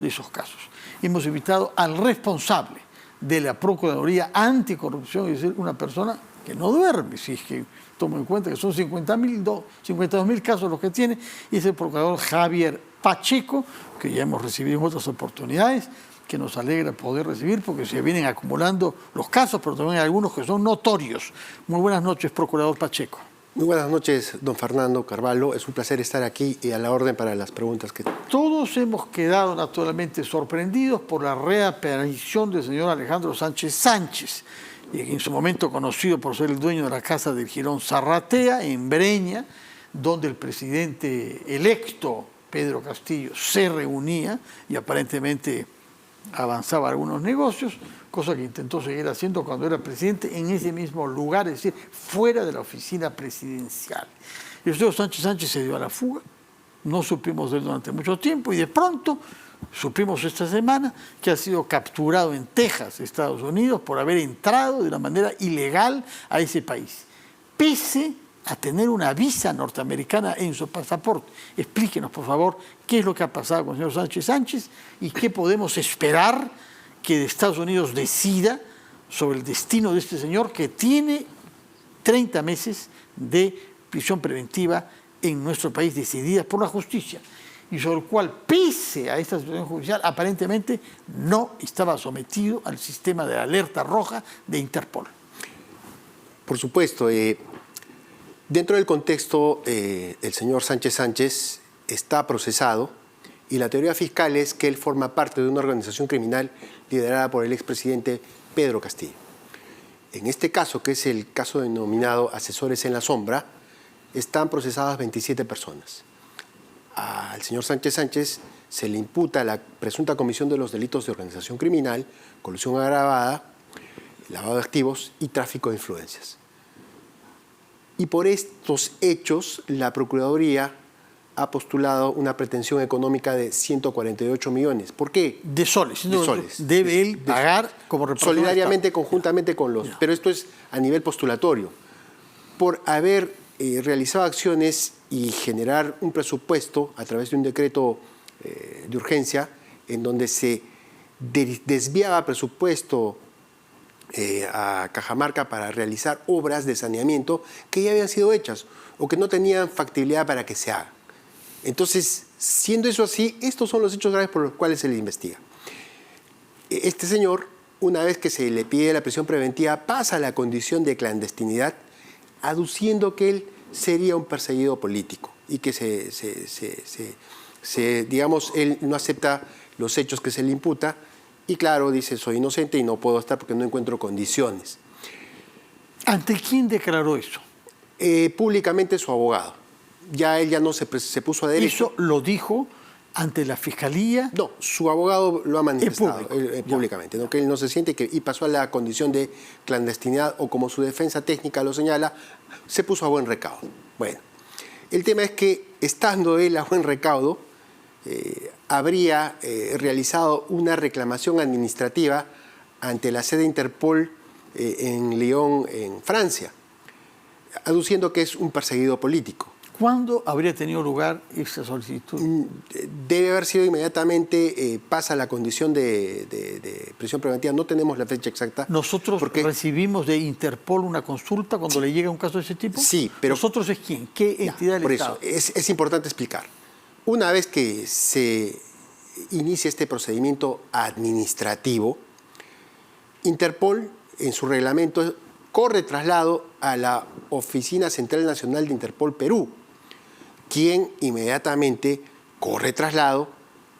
de esos casos. Hemos invitado al responsable de la Procuraduría Anticorrupción, es decir, una persona que no duerme, si es que tomo en cuenta que son 52.000 casos los que tiene, y es el procurador Javier Pacheco, que ya hemos recibido en otras oportunidades, que nos alegra poder recibir porque se vienen acumulando los casos, pero también hay algunos que son notorios. Muy buenas noches, procurador Pacheco. Muy buenas noches, don Fernando Carvalho. Es un placer estar aquí y a la orden para las preguntas que... Todos hemos quedado naturalmente sorprendidos por la reaparición del señor Alejandro Sánchez Sánchez, en su momento conocido por ser el dueño de la casa del Jirón Zarratea, en Breña, donde el presidente electo, Pedro Castillo, se reunía y aparentemente avanzaba algunos negocios, cosa que intentó seguir haciendo cuando era presidente en ese mismo lugar, es decir, fuera de la oficina presidencial. El señor Sánchez Sánchez se dio a la fuga, no supimos de él durante mucho tiempo y de pronto supimos esta semana que ha sido capturado en Texas, Estados Unidos, por haber entrado de una manera ilegal a ese país, pese a tener una visa norteamericana en su pasaporte. Explíquenos, por favor, qué es lo que ha pasado con el señor Sánchez Sánchez y qué podemos esperar que Estados Unidos decida sobre el destino de este señor que tiene 30 meses de prisión preventiva en nuestro país decidida por la justicia y sobre el cual, pese a esta situación judicial, aparentemente no estaba sometido al sistema de alerta roja de Interpol. Por supuesto, dentro del contexto, el señor Sánchez Sánchez está procesado y la teoría fiscal es que él forma parte de una organización criminal liderada por el expresidente Pedro Castillo. En este caso, que es el caso denominado Asesores en la Sombra, están procesadas 27 personas. Al señor Sánchez Sánchez se le imputa la presunta comisión de los delitos de organización criminal, colusión agravada, lavado de activos y tráfico de influencias. Y por estos hechos, la Procuraduría ha postulado una pretensión económica de 148 millones. ¿Por qué? De soles. De soles. Debe él pagar como reparto solidariamente, conjuntamente con los... Pero esto es a nivel postulatorio. Por haber realizado acciones y generar un presupuesto a través de un decreto de urgencia en donde se desviaba presupuesto a Cajamarca para realizar obras de saneamiento que ya habían sido hechas o que no tenían factibilidad para que se hagan. Entonces, siendo eso así, estos son los hechos graves por los cuales se le investiga. Este señor, una vez que se le pide la prisión preventiva, pasa a la condición de clandestinidad, aduciendo que él sería un perseguido político y que digamos, él no acepta los hechos que se le imputa y claro, dice, soy inocente y no puedo estar porque no encuentro condiciones. ¿Ante quién declaró eso? Públicamente su abogado. Ya él ya no se puso a derecho. ¿Eso lo dijo ante la Fiscalía? No, su abogado lo ha manifestado públicamente, ¿no? Que él no se siente y pasó a la condición de clandestinidad o como su defensa técnica lo señala, se puso a buen recaudo. Bueno, el tema es que estando él a buen recaudo, habría realizado una reclamación administrativa ante la sede Interpol en Lyon, en Francia, aduciendo que es un perseguido político. ¿Cuándo habría tenido lugar esa solicitud? Debe haber sido inmediatamente, pasa la condición de prisión preventiva, no tenemos la fecha exacta. ¿Nosotros recibimos de Interpol una consulta cuando le llega un caso de ese tipo? Sí, pero... ¿Nosotros es quién? ¿Qué entidad del Estado? Por eso, es importante explicar. Una vez que se inicia este procedimiento administrativo, Interpol, en su reglamento, corre traslado a la Oficina Central Nacional de Interpol Perú, quien inmediatamente corre traslado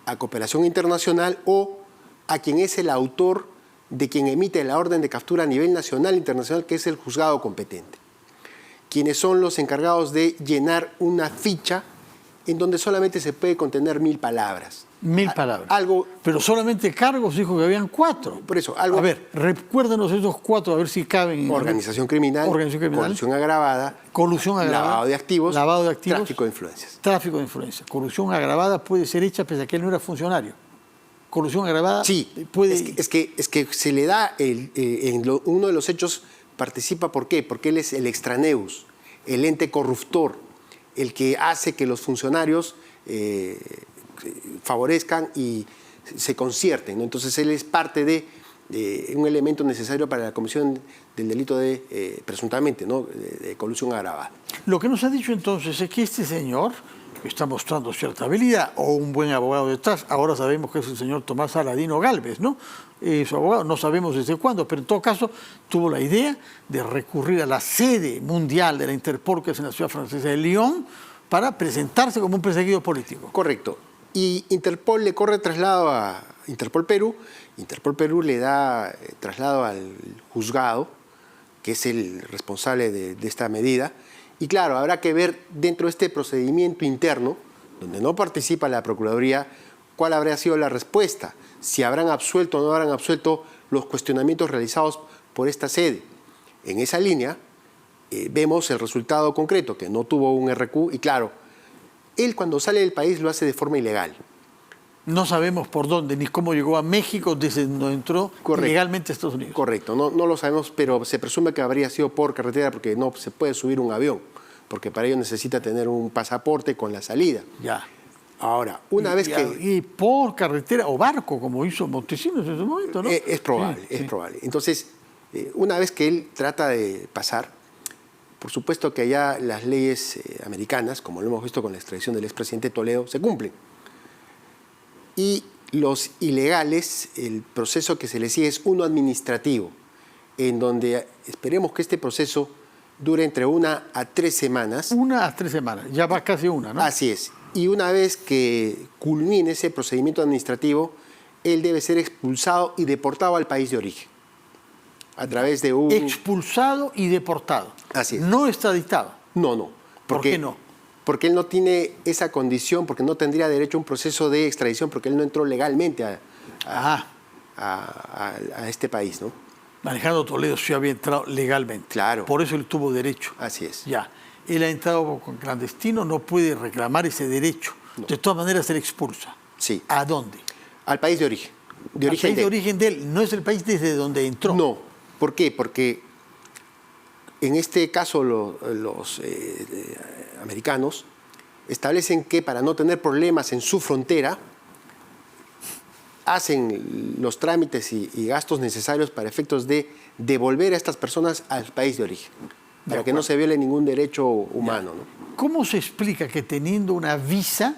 a Cooperación Internacional o a quien es el autor de quien emite la orden de captura a nivel nacional e internacional, que es el juzgado competente, quienes son los encargados de llenar una ficha en donde solamente se puede contener 1000 palabras. 1000 palabras. Algo, pero solamente cargos dijo que habían 4. Por eso, algo... A ver, recuérdenos esos 4, a ver si caben. Organización criminal, colusión agravada, lavado de activos, tráfico de influencias. Tráfico de influencias. Colusión agravada puede ser hecha pese a que él no era funcionario. Colusión agravada puede... Es que se le da, uno de los hechos participa, ¿por qué? Porque él es el extraneus, el ente corruptor, el que hace que los funcionarios favorezcan y se concierten, ¿no? Entonces él es parte de un elemento necesario para la comisión del delito de, presuntamente, ¿no?, de colusión agravada. Lo que nos ha dicho entonces es que este señor, que está mostrando cierta habilidad, o un buen abogado detrás, ahora sabemos que es el señor Tomás Aladino Gálvez, ¿no? Su abogado, no sabemos desde cuándo, pero en todo caso tuvo la idea de recurrir a la sede mundial de la Interpol, que es en la ciudad francesa de Lyon, para presentarse como un perseguido político. Correcto. Y Interpol le corre traslado a Interpol Perú. Interpol Perú le da traslado al juzgado, que es el responsable de esta medida. Y claro, habrá que ver dentro de este procedimiento interno, donde no participa la Procuraduría, cuál habría sido la respuesta, si habrán absuelto o no habrán absuelto los cuestionamientos realizados por esta sede. En esa línea vemos el resultado concreto, que no tuvo un RQ, y claro, él cuando sale del país lo hace de forma ilegal. No sabemos por dónde, ni cómo llegó a México desde donde entró ilegalmente a Estados Unidos. Correcto, no lo sabemos, pero se presume que habría sido por carretera porque no se puede subir un avión, porque para ello necesita tener un pasaporte con la salida. Ya. Ahora, una vez que... Y por carretera o barco, como hizo Montesinos en ese momento, ¿no? Es probable, es probable. Entonces, una vez que él trata de pasar, por supuesto que allá las leyes americanas, como lo hemos visto con la extradición del expresidente Toledo, se cumplen. Y los ilegales, el proceso que se les sigue es uno administrativo, en donde esperemos que este proceso dure entre 1 a 3 semanas. 1 a 3 semanas, ya va casi una, ¿no? Así es. Y una vez que culmine ese procedimiento administrativo, él debe ser expulsado y deportado al país de origen. A través de un... Expulsado y deportado. Así es. No extraditado. No. ¿Por qué no? Porque él no tiene esa condición, porque no tendría derecho a un proceso de extradición, porque él no entró legalmente a este país, ¿no? Alejandro Toledo sí había entrado legalmente. Claro. Por eso él tuvo derecho. Así es. Ya. Él ha entrado con clandestino, no puede reclamar ese derecho. No. De todas maneras, se le expulsa. Sí. ¿A dónde? Al país de origen. Al país de origen de él. No es el país desde donde entró. No. ¿Por qué? Porque en este caso los americanos establecen que para no tener problemas en su frontera, hacen los trámites y gastos necesarios para efectos de devolver a estas personas al país de origen, para que no se viole ningún derecho humano, ¿no? ¿Cómo se explica que teniendo una visa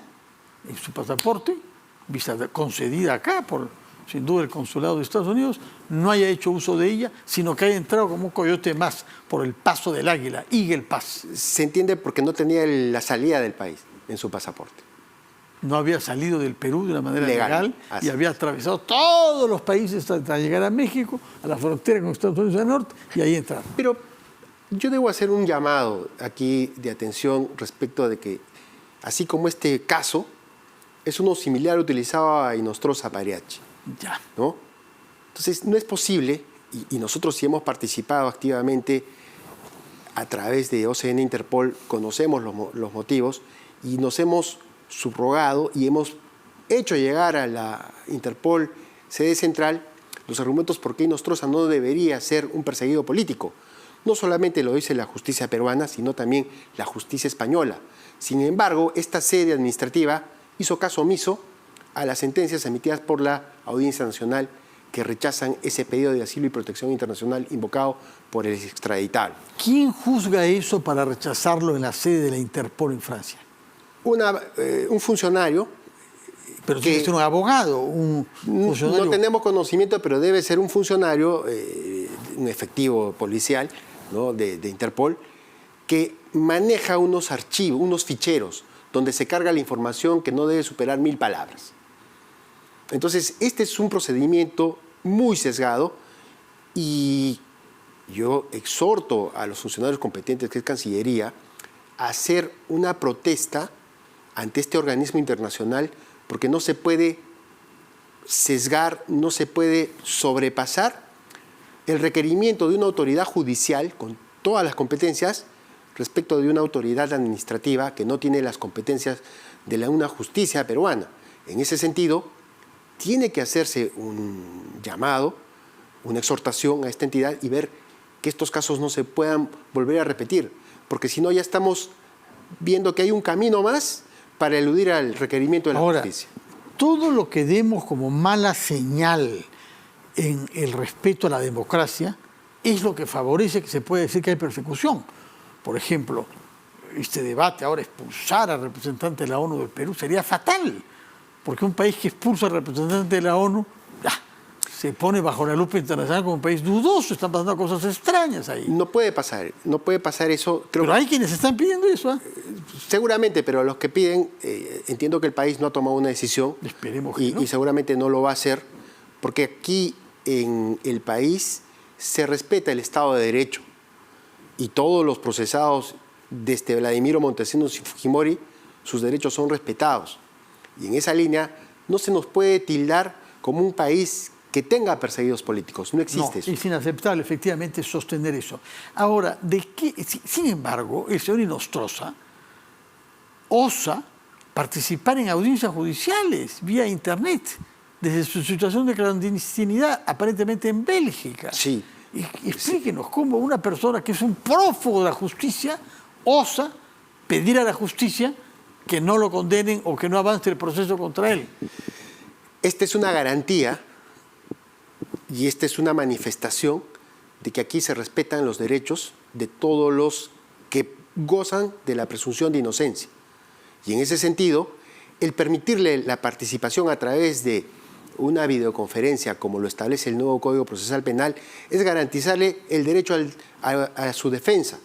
en su pasaporte, visa concedida acá por, sin duda, el consulado de Estados Unidos, no haya hecho uso de ella, sino que haya entrado como un coyote más por el paso del águila, Eagle Pass? Se entiende porque no tenía la salida del país en su pasaporte. No había salido del Perú de una manera legal y había es. atravesado todos los países hasta llegar a México, a la frontera con Estados Unidos del Norte, y ahí entraron. Pero yo debo hacer un llamado aquí de atención respecto de que, así como este caso, es uno similar utilizado a Inostroza Pagliacci. Ya. ¿No? Entonces, no es posible, y nosotros sí hemos participado activamente a través de OCN Interpol, conocemos los motivos y nos hemos subrogado y hemos hecho llegar a la Interpol sede central los argumentos por qué Inostroza no debería ser un perseguido político. No solamente lo dice la justicia peruana, sino también la justicia española. Sin embargo, esta sede administrativa hizo caso omiso a las sentencias emitidas por la Audiencia Nacional que rechazan ese pedido de asilo y protección internacional invocado por el extraditable. ¿Quién juzga eso para rechazarlo en la sede de la Interpol en Francia? Un funcionario. Pero tiene que ser un abogado, un funcionario. No tenemos conocimiento, pero debe ser un funcionario, un efectivo policial, ¿no?, de Interpol, que maneja unos archivos, unos ficheros, donde se carga la información que no debe superar 1000 palabras. Entonces, este es un procedimiento muy sesgado y yo exhorto a los funcionarios competentes, que es Cancillería, a hacer una protesta ante este organismo internacional, porque no se puede sesgar, no se puede sobrepasar el requerimiento de una autoridad judicial con todas las competencias respecto de una autoridad administrativa que no tiene las competencias de una justicia peruana. En ese sentido, tiene que hacerse un llamado, una exhortación a esta entidad y ver que estos casos no se puedan volver a repetir, porque si no ya estamos viendo que hay un camino más para eludir al requerimiento de la justicia. todo lo que demos como mala señal en el respeto a la democracia es lo que favorece que se puede decir que hay persecución. Por ejemplo, este debate ahora, expulsar al representante de la ONU del Perú sería fatal, porque un país que expulsa al representante de la ONU se pone bajo la lupa internacional como un país dudoso, están pasando cosas extrañas ahí. No puede pasar eso. Pero hay quienes están pidiendo eso. Seguramente, pero los que piden, entiendo que el país no ha tomado una decisión. Esperemos que no. Y seguramente no lo va a hacer, porque aquí en el país se respeta el Estado de Derecho y todos los procesados desde Vladimiro Montesinos y Fujimori, sus derechos son respetados. Y en esa línea no se nos puede tildar como un país que tenga perseguidos políticos. No existe eso. Es inaceptable, efectivamente, sostener eso. Ahora, sin embargo, el señor Inostroza osa participar en audiencias judiciales vía Internet, desde su situación de clandestinidad, aparentemente en Bélgica. Sí. Y explíquenos cómo una persona que es un prófugo de la justicia osa pedir a la justicia que no lo condenen o que no avance el proceso contra él. Esta es una garantía y esta es una manifestación de que aquí se respetan los derechos de todos los que gozan de la presunción de inocencia. Y en ese sentido, el permitirle la participación a través de una videoconferencia, como lo establece el nuevo Código Procesal Penal, es garantizarle el derecho a su defensa.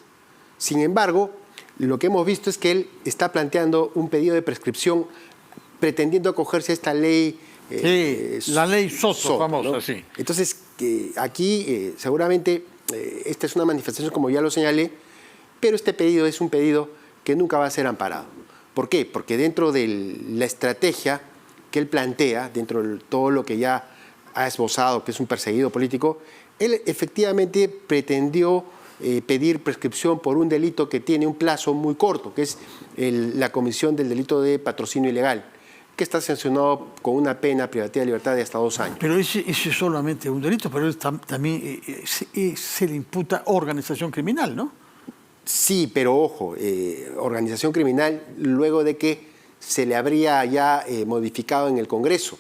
Sin embargo, lo que hemos visto es que él está planteando un pedido de prescripción pretendiendo acogerse a esta ley. La ley Soto, famosa, ¿no? sí. Entonces, aquí seguramente esta es una manifestación, como ya lo señalé, pero este pedido es un pedido que nunca va a ser amparado. ¿Por qué? Porque dentro de la estrategia que él plantea, dentro de todo lo que ya ha esbozado, que es un perseguido político, él efectivamente pretendió pedir prescripción por un delito que tiene un plazo muy corto, que es la comisión del delito de patrocinio ilegal, que está sancionado con una pena privativa de libertad de hasta 2 años. Pero ese es solamente un delito, pero él también se le imputa organización criminal, ¿no? Sí, pero ojo, organización criminal luego de que se le habría ya modificado en el Congreso,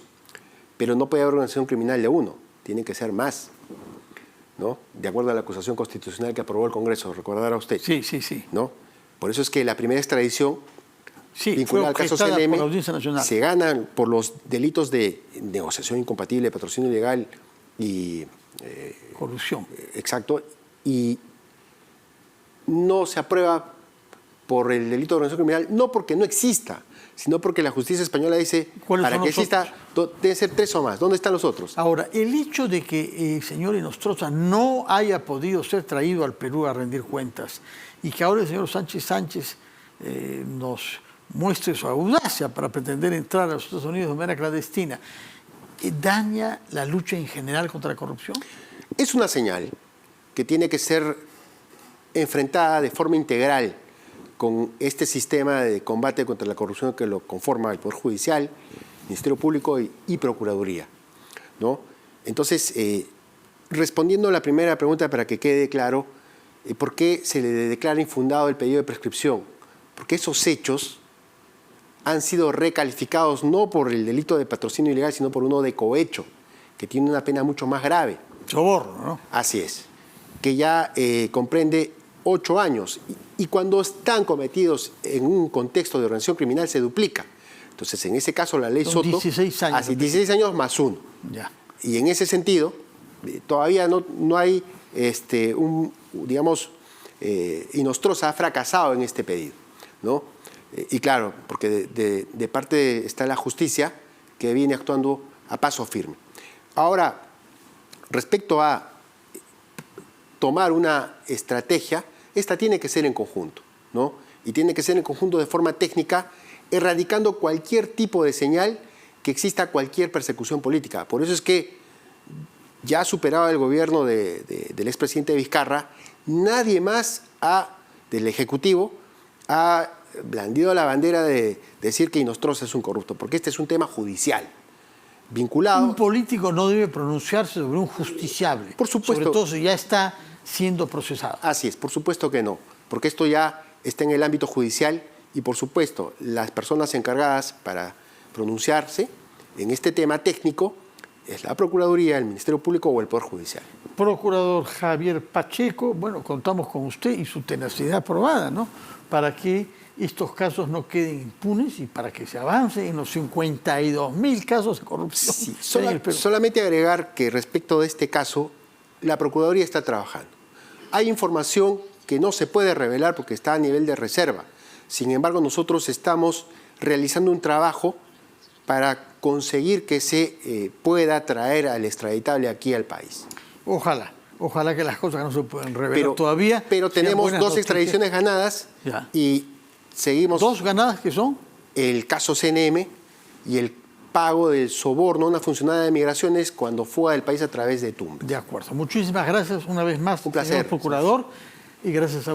pero no puede haber organización criminal de uno, tiene que ser más, ¿no? De acuerdo a la acusación constitucional que aprobó el Congreso, recordará usted. Sí, sí, sí. ¿No? Por eso es que la primera extradición vinculada al caso CNM se ganan por los delitos de negociación incompatible, patrocinio ilegal y corrupción. Exacto. Y no se aprueba por el delito de organización criminal, no porque no exista, sino porque la justicia española dice, para que exista, deben ser 3 o más. ¿Dónde están los otros? Ahora, el hecho de que el señor Inostroza no haya podido ser traído al Perú a rendir cuentas y que ahora el señor Sánchez nos muestre su audacia para pretender entrar a los Estados Unidos de manera clandestina, ¿daña la lucha en general contra la corrupción? Es una señal que tiene que ser enfrentada de forma integral con este sistema de combate contra la corrupción que lo conforma el Poder Judicial, Ministerio Público y Procuraduría, ¿no? Entonces, respondiendo a la primera pregunta para que quede claro, ¿por qué se le declara infundado el pedido de prescripción? Porque esos hechos han sido recalificados no por el delito de patrocinio ilegal, sino por uno de cohecho, que tiene una pena mucho más grave. Soborno, ¿no? Así es, que ya comprende 8 años. Y cuando están cometidos en un contexto de organización criminal se duplica. Entonces, en ese caso, la ley Soto... 16 años. Así, 16 años más 1. Ya. Y en ese sentido, todavía no hay, digamos, Inostroza ha fracasado en este pedido, ¿no? Y claro, porque de parte está la justicia que viene actuando a paso firme. Ahora, respecto a tomar una estrategia, esta tiene que ser en conjunto, ¿no? Y tiene que ser en conjunto de forma técnica, erradicando cualquier tipo de señal que exista cualquier persecución política. Por eso es que ya superado el gobierno del expresidente Vizcarra, nadie más del Ejecutivo ha blandido la bandera de decir que Inostroza es un corrupto, porque este es un tema judicial, vinculado... Un político no debe pronunciarse sobre un justiciable. Por supuesto. Sobre todo si ya está siendo procesado. Así es, por supuesto que no, porque esto ya está en el ámbito judicial y por supuesto las personas encargadas para pronunciarse en este tema técnico es la Procuraduría, el Ministerio Público o el Poder Judicial. Procurador Javier Pacheco, bueno, contamos con usted y su tenacidad probada, ¿no? Para que estos casos no queden impunes y para que se avance en los 52.000 casos de corrupción. Sí, en el Perú. solamente agregar que respecto de este caso, la Procuraduría está trabajando. Hay información que no se puede revelar porque está a nivel de reserva. Sin embargo, nosotros estamos realizando un trabajo para conseguir que se pueda traer al extraditable aquí al país. Ojalá que las cosas no se pueden revelar todavía. Pero tenemos dos extradiciones ganadas y seguimos... ¿Dos ganadas que son? El caso CNM y el pago del soborno a una funcionaria de migraciones cuando fue del país a través de Tumbes. De acuerdo. Muchísimas gracias una vez más, Un placer, señor procurador, y gracias a